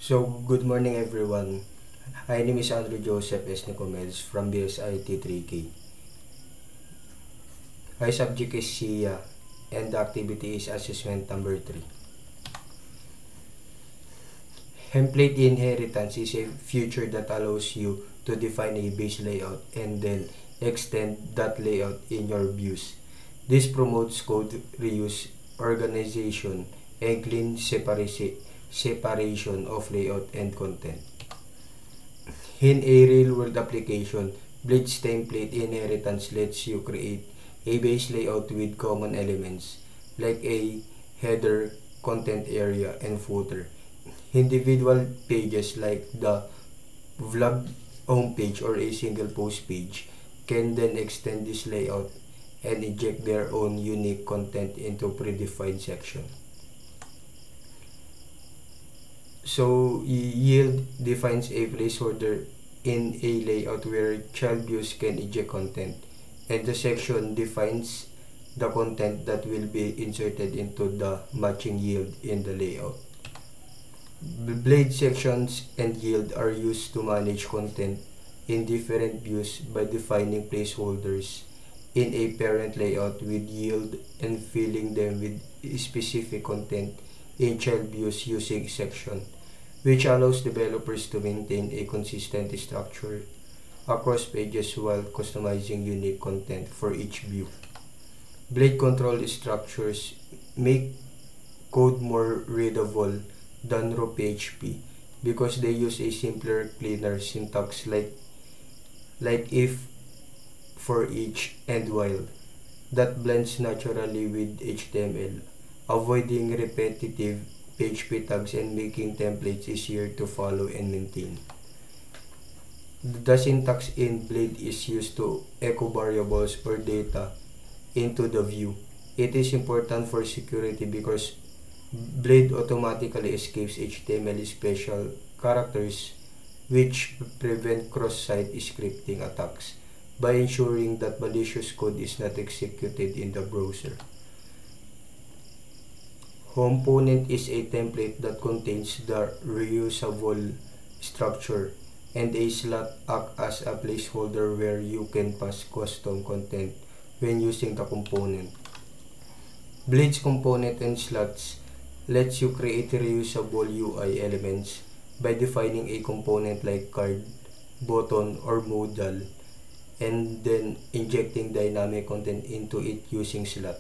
So, good morning everyone. My name is Andrew Joseph S. Nicomels from BSIT 3K. My subject is SIA and the activity is assessment number 3. Template inheritance is a feature that allows you to define a base layout and then extend that layout in your views. This promotes code reuse, organization, and clean separation of layout and content. In a real-world application, Blades template inheritance lets you create a base layout with common elements like a header, content area, and footer. Individual pages like the vlog homepage or a single post page can then extend this layout and inject their own unique content into predefined section. So, yield defines a placeholder in a layout where child views can inject content, and the section defines the content that will be inserted into the matching yield in the layout. Blade sections and yield are used to manage content in different views by defining placeholders in a parent layout with yield and filling them with specific content in child views using section, which allows developers to maintain a consistent structure across pages while customizing unique content for each view. Blade control structures make code more readable than raw PHP because they use a simpler, cleaner syntax like if, for each, and while that blends naturally with HTML, avoiding repetitive PHP tags and making templates easier to follow and maintain. The syntax in Blade is used to echo variables or data into the view. It is important for security because Blade automatically escapes HTML special characters which prevent cross-site scripting attacks by ensuring that malicious code is not executed in the browser. Component is a template that contains the reusable structure, and a slot acts as a placeholder where you can pass custom content when using the component. Blade's component and slots lets you create reusable UI elements by defining a component like card, button, or modal, and then injecting dynamic content into it using slot.